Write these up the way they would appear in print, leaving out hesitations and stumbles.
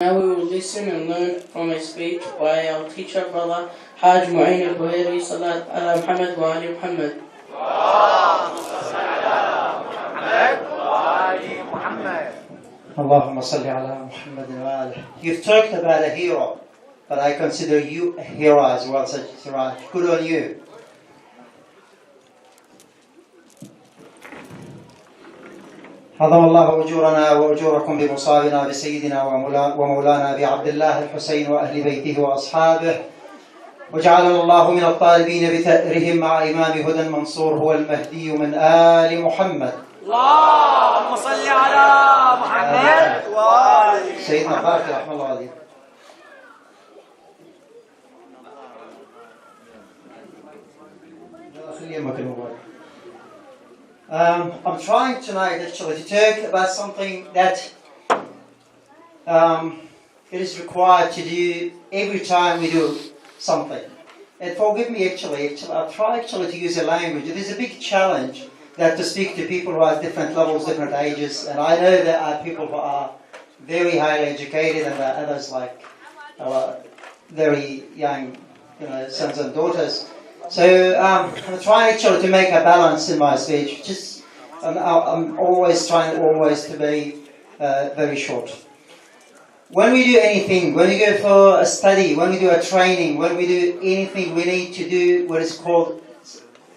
Now we will listen and learn from a speech by our teacher, brother الحاج معين البريهي صلاة على محمد وآل محمد. اللهم صل على محمد وآله. You've talked about a hero, but I consider you a hero as well, such ashoraa. Good on you. عظم الله أجورنا وأجوركم بمصابنا بسيدنا ومولانا بعبد الله الحسين وأهل بيته وأصحابه، وجعلنا الله من الطالبين بثأرهم مع إمام هدى منصور هو المهدي من آل محمد. اللهم صل على محمد وآل سيدنا الحاج رحمه الله عليه. I'm trying tonight actually to talk about something that it is required to do every time we do something. And forgive me actually I'll try to use a language. It is a big challenge that to speak to people who are different levels, different ages, and I know there are people who are very highly educated and there are others like very young sons and daughters. So I'm trying actually to make a balance in my speech. I'm always trying to be very short. When we do anything, when we go for a study, when we do a training, when we do anything, we need to do what is called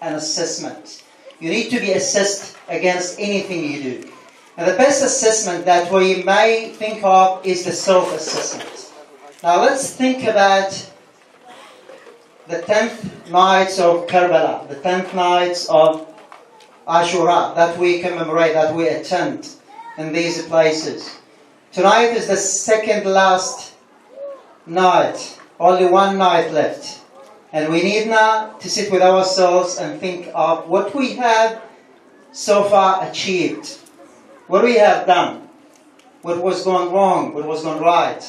an assessment. You need to be assessed against anything you do. And the best assessment that we may think of is the self-assessment. Now let's think about the 10th nights of Karbala, the 10th nights of ashoraa that we commemorate, that we attend in these places. Tonight is the second last night, only one night left. And we need now to sit with ourselves and think of what we have so far achieved, what we have done, what was gone wrong, what was gone right.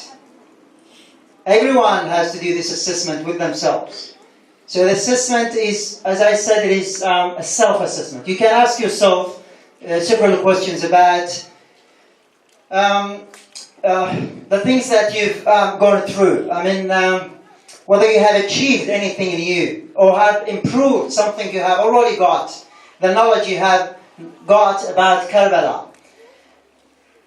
Everyone has to do this assessment with themselves. So the assessment is, as I said, it is a self-assessment. You can ask yourself several questions about the things that you've gone through. I mean, whether you have achieved anything in you or have improved something you have already got, the knowledge you have got about Karbala.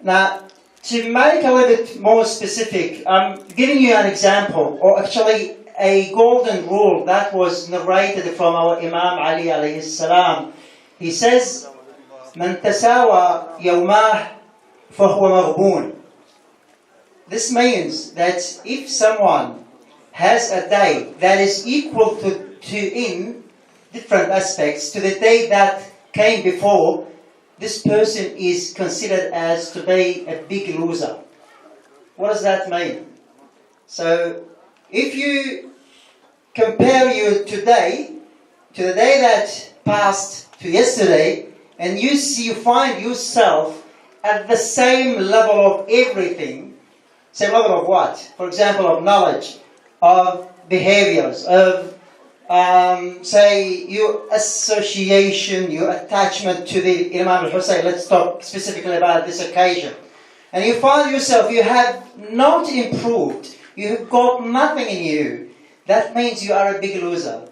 Now, to make a little bit more specific, I'm giving you an example, or actually a golden rule that was narrated from our Imam Ali alayhi salam. He says, "Man tasawa yawmah fahuwa maghboon." This means that if someone has a day that is equal to in different aspects to the day that came before, this person is considered as to be a big loser. What does that mean? So, if you compare your today to the day that passed to yesterday, and you find yourself at the same level of everything, same level of what? For example, of knowledge, of behaviors, of say your association, your attachment to the Imam al-Hussein. Let's talk specifically about this occasion. And you find yourself, you have not improved, you have got nothing in you. That means you are a big loser.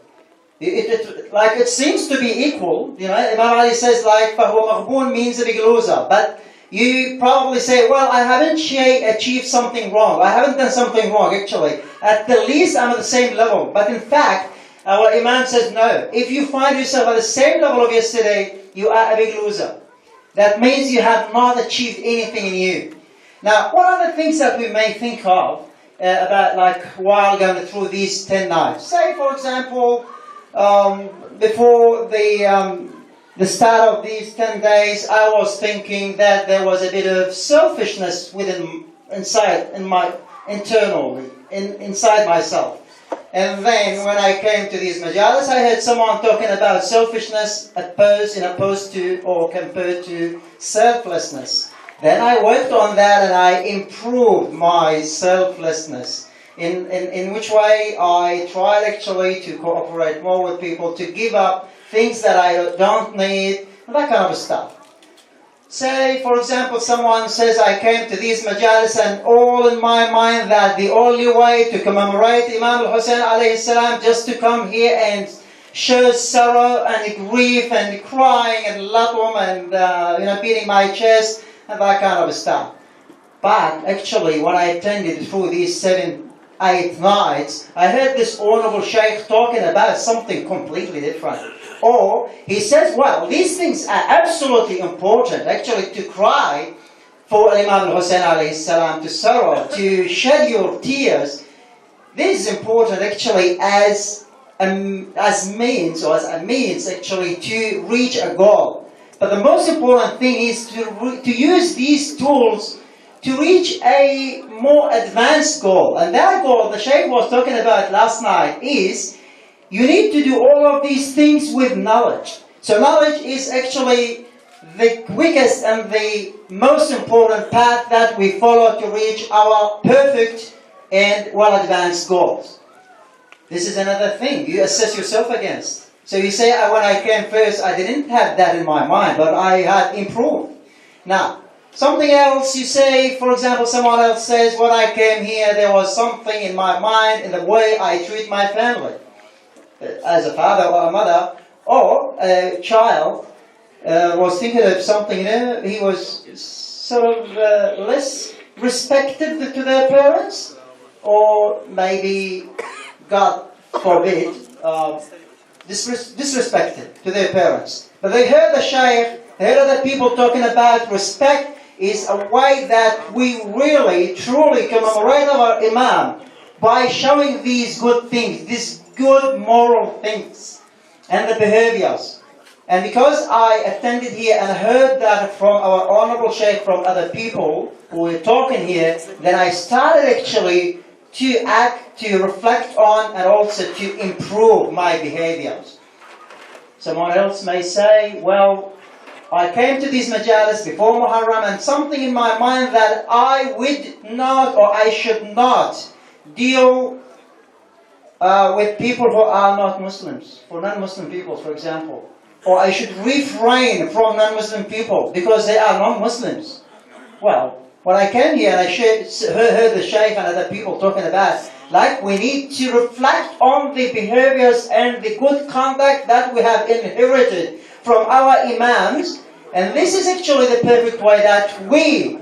It seems to be equal. Imam Ali says like فَهُوَ مَغْبُونَ means a big loser. But you probably say, well, I haven't achieved something wrong. I haven't done something wrong actually. At the least I'm at the same level. But in fact, our Imam says no. If you find yourself at the same level of yesterday, you are a big loser. That means you have not achieved anything in you. Now, what are the things that we may think of about while going through these 10 nights? Say, for example, before the start of these 10 days, I was thinking that there was a bit of selfishness inside myself. And then when I came to these majalis, I heard someone talking about selfishness opposed to or compared to selflessness. Then I worked on that and I improved my selflessness. In which way I tried actually to cooperate more with people, to give up things that I don't need, that kind of stuff. say, for example, someone says, I came to these majalis and all in my mind that the only way to commemorate Imam al-Hussein alayhi salam just to come here and show sorrow and grief and crying and latum and beating my chest and that kind of stuff. But actually, when I attended through these 7-8 nights, I heard this honorable Shaykh talking about something completely different. Or he says, well, these things are absolutely important, actually, to cry for Imam al-Hussein alayhi salam, to sorrow, to shed your tears. This is important actually as a means actually to reach a goal. But the most important thing is to use these tools to reach a more advanced goal. And that goal the Shaykh was talking about last night is you need to do all of these things with knowledge. So knowledge is actually the quickest and the most important path that we follow to reach our perfect and well-advanced goals. This is another thing you assess yourself against. So you say, when I came first, I didn't have that in my mind, but I had improved. Now, something else you say, for example, someone else says, when I came here, there was something in my mind in the way I treat my family. As a father or a mother, or a child was thinking of something, he was sort of less respected to their parents, or maybe, God forbid, disrespected to their parents. But they heard the Shaykh, they heard other people talking about respect is a way that we really, truly commemorate our Imam by showing these good things, these good moral things and the behaviors. And because I attended here and heard that from our honorable Shaykh, from other people who were talking here, then I started actually to act, to reflect on, and also to improve my behaviors. Someone else may say, well, I came to these majalis before Muharram and something in my mind that I would not or I should not deal with people who are not Muslims, for non-Muslim people, for example. Or I should refrain from non-Muslim people because they are non-Muslims. Well, when I came here and I heard the Shaykh and other people talking about, like, we need to reflect on the behaviors and the good conduct that we have inherited from our Imams. And this is actually the perfect way that we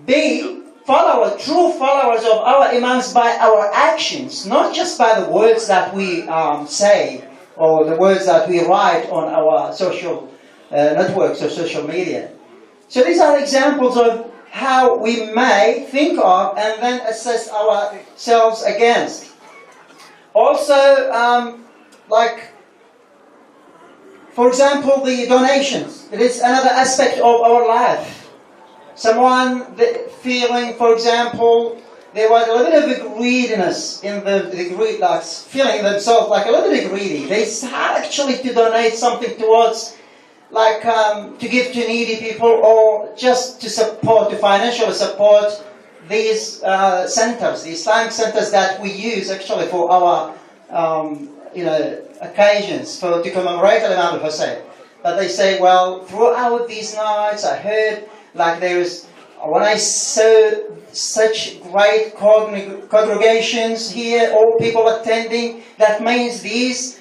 be true followers of our Imams by our actions, not just by the words that we say or the words that we write on our social networks or social media. So these are examples of how we may think of and then assess ourselves against. Also, for example, the donations. It is another aspect of our life. Someone feeling, for example, there was a little bit of greediness in feeling themselves like a little bit greedy. They start actually to donate something towards, to give to needy people, or just to financially support these centers, the Islamic centers that we use actually for our, occasions to commemorate Imam al-Hussein. But they say, well, throughout these nights, I heard when I saw such great congregations here, all people attending, that means these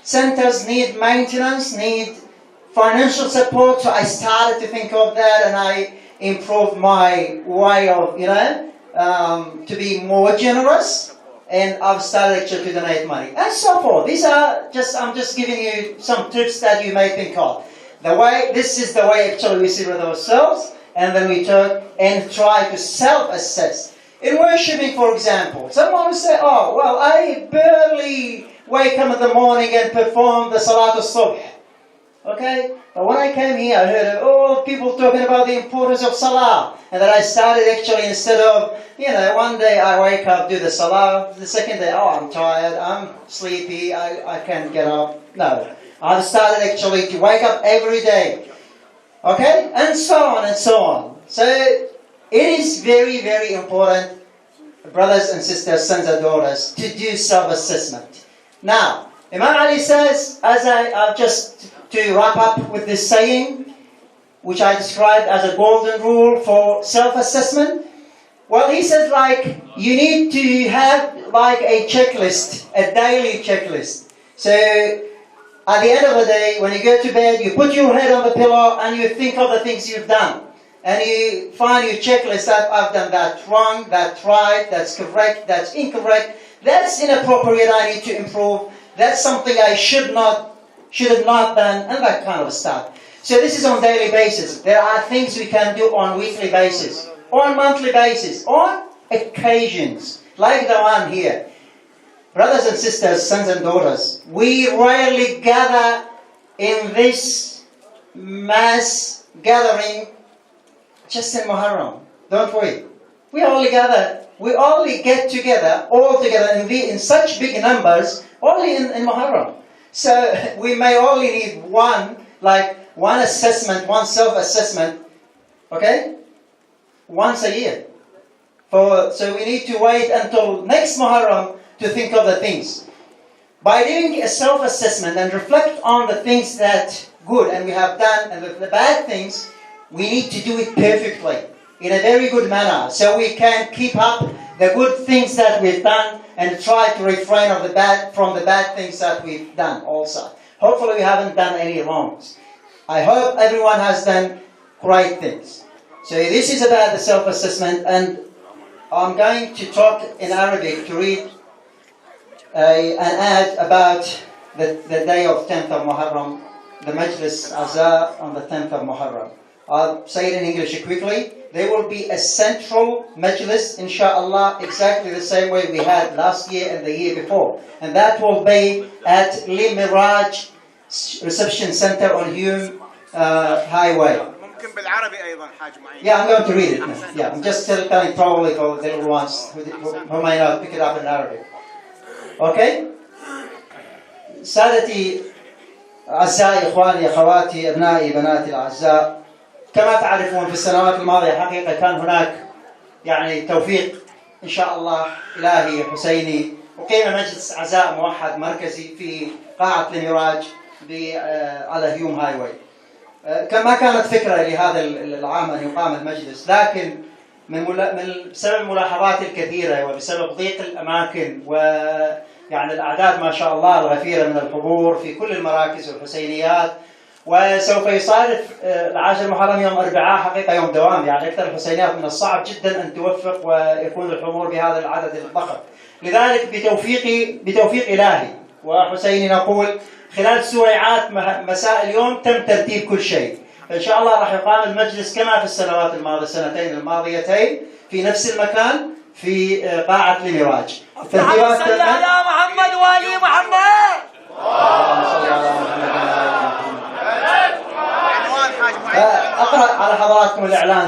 centers need maintenance, need financial support. So I started to think of that, and I improved my way of, to be more generous. And I've started actually to donate money, and so forth. I'm just giving you some tips that you may think of. This is the way actually we sit with ourselves, and then we turn and try to self-assess. In worshipping, for example, someone will say, oh, well, I barely wake up in the morning and perform the Salat al-Subh. Okay? But when I came here, I heard all people talking about the importance of Salah. And then I started actually, instead of, one day I wake up, do the Salah. The second day, oh, I'm tired, I'm sleepy, I can't get up. No. I've started actually to wake up every day. Okay? And so on and so on. So, it is very, very important, brothers and sisters, sons and daughters, to do self-assessment. Now, Imam Ali says, to wrap up with this saying, which I described as a golden rule for self-assessment? Well, he said, like, you need to have like a checklist, a daily checklist. So at the end of the day, when you go to bed, you put your head on the pillow and you think of the things you've done. And you find your checklist that I've done that wrong, that's right, that's correct, that's incorrect, that's inappropriate, I need to improve, that's something I should have not done, and that kind of stuff. So this is on daily basis. There are things we can do on weekly basis, on monthly basis, on occasions, like the one here. Brothers and sisters, sons and daughters, we rarely gather in this mass gathering just in Muharram. Don't worry. We only get together, all together in such big numbers, only in Muharram. So we may only need one assessment, one self-assessment, okay? Once a year. So we need to wait until next Muharram to think of the things. By doing a self-assessment and reflect on the things that good and we have done and the bad things, we need to do it perfectly, in a very good manner, so we can keep up the good things that we've done and try to refrain from the bad things that we've done also. Hopefully we haven't done any wrongs. I hope everyone has done great things. So this is about the self-assessment, and I'm going to talk in Arabic to read an ad about the day of 10th of Muharram, the Majlis Aza on the 10th of Muharram. I'll say it in English quickly. There will be a central majlis, inshallah, exactly the same way we had last year and the year before. And that will be at Miraj Reception Center on Hume Highway. Yeah, I'm going to read it now. Yeah, I'm just telling probably for the little ones who may not pick it up in Arabic. Okay? سادتي أعزائي إخواني أخواتي أبنائي بناتي الأعزاء، كما تعرفون في السنوات الماضية حقيقة كان هناك يعني توفيق إن شاء الله إلهي حسيني، وقيم مجلس عزاء موحد مركزي في قاعة المراج على هيوم هاي واي. ما كانت فكرة لهذا العام أن يقام المجلس، لكن بسبب الملاحظات الكثيرة وبسبب ضيق الأماكن ويعني الأعداد ما شاء الله الغفيرة من الحضور في كل المراكز والحسينيات، وسوف يصادف العاشر محرم يوم أربعاء حقيقة يوم دوام، يعني أكثر الحسينيات من الصعب جدا أن توفق ويكون الحضور بهذا العدد الضخم. لذلك بتوفيق إلهي وحسيني نقول خلال سويعات مساء اليوم تم ترتيب كل شيء. إن شاء الله راح يقام المجلس كما في السنوات الماضية السنتين الماضيتين في نفس المكان في قاعة المراج. اللهم صل على محمد وآل محمد. اللهم صل على محمد وآل محمد. أقرأ على حضراتكم الإعلان.